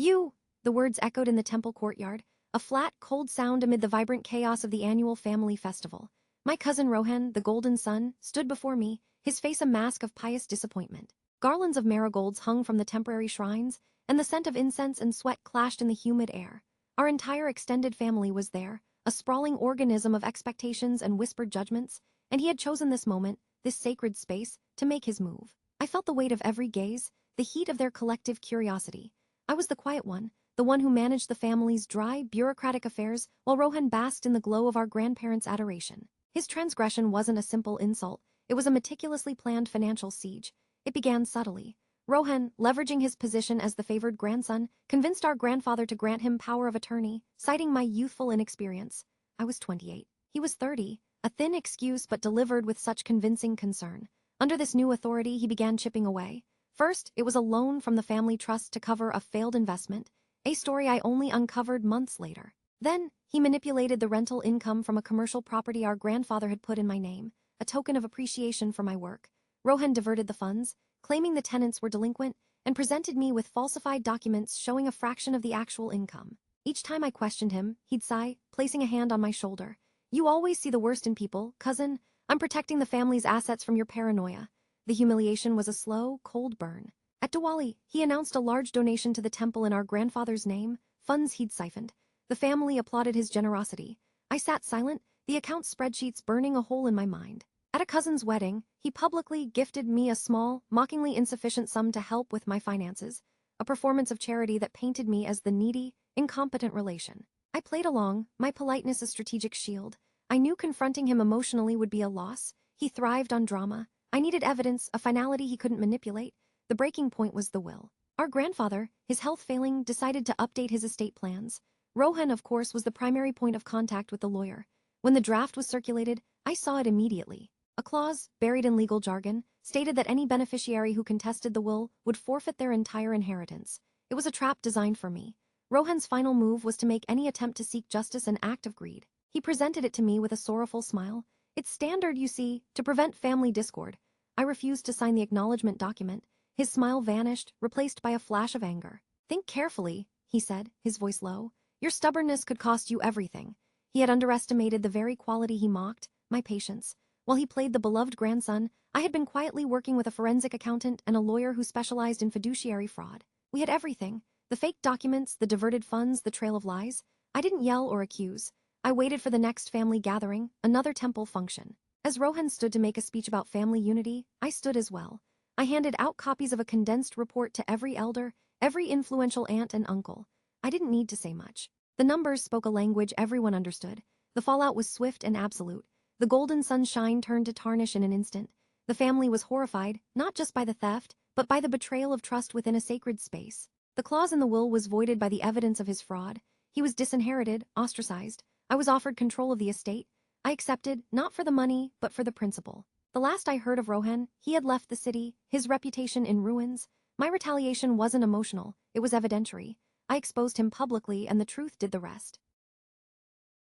You! The words echoed in the temple courtyard, a flat, cold sound amid the vibrant chaos of the annual family festival. My cousin Rohan, the golden son, stood before me, his face a mask of pious disappointment. Garlands of marigolds hung from the temporary shrines, and the scent of incense and sweat clashed in the humid air. Our entire extended family was there, a sprawling organism of expectations and whispered judgments, and he had chosen this moment, this sacred space, to make his move. I felt the weight of every gaze, the heat of their collective curiosity. I was the quiet one, the one who managed the family's dry, bureaucratic affairs, while Rohan basked in the glow of our grandparents' adoration. His transgression wasn't a simple insult, it was a meticulously planned financial siege. It began subtly. Rohan, leveraging his position as the favored grandson, convinced our grandfather to grant him power of attorney, citing my youthful inexperience. I was 28. He was 30, a thin excuse but delivered with such convincing concern. Under this new authority, he began chipping away. First, it was a loan from the family trust to cover a failed investment, a story I only uncovered months later. Then, he manipulated the rental income from a commercial property our grandfather had put in my name, a token of appreciation for my work. Rohan diverted the funds, claiming the tenants were delinquent, and presented me with falsified documents showing a fraction of the actual income. Each time I questioned him, he'd sigh, placing a hand on my shoulder. You always see the worst in people, cousin. I'm protecting the family's assets from your paranoia. The humiliation was a slow, cold burn. At Diwali, he announced a large donation to the temple in our grandfather's name, funds he'd siphoned. The family applauded his generosity. I sat silent, the account spreadsheets burning a hole in my mind. At a cousin's wedding, he publicly gifted me a small, mockingly insufficient sum to help with my finances, a performance of charity that painted me as the needy, incompetent relation. I played along, my politeness a strategic shield. I knew confronting him emotionally would be a loss. He thrived on drama. I needed evidence, a finality he couldn't manipulate. The breaking point was the will. Our grandfather, his health failing, decided to update his estate plans. Rohan, of course, was the primary point of contact with the lawyer. When the draft was circulated, I saw it immediately. A clause, buried in legal jargon, stated that any beneficiary who contested the will would forfeit their entire inheritance. It was a trap designed for me. Rohan's final move was to make any attempt to seek justice an act of greed. He presented it to me with a sorrowful smile. It's standard, you see, to prevent family discord. I refused to sign the acknowledgement document. His smile vanished, replaced by a flash of anger. Think carefully, he said, his voice low. Your stubbornness could cost you everything. He had underestimated the very quality he mocked, my patience. While he played the beloved grandson, I had been quietly working with a forensic accountant and a lawyer who specialized in fiduciary fraud. We had everything. The fake documents, the diverted funds, the trail of lies. I didn't yell or accuse. I waited for the next family gathering, another temple function. As Rohan stood to make a speech about family unity, I stood as well. I handed out copies of a condensed report to every elder, every influential aunt and uncle. I didn't need to say much. The numbers spoke a language everyone understood. The fallout was swift and absolute. The golden sunshine turned to tarnish in an instant. The family was horrified, not just by the theft, but by the betrayal of trust within a sacred space. The clause in the will was voided by the evidence of his fraud. He was disinherited, ostracized. I was offered control of the estate. I accepted, not for the money, but for the principle. The last I heard of Rohan, he had left the city, his reputation in ruins. My retaliation wasn't emotional, it was evidentiary. I exposed him publicly and the truth did the rest.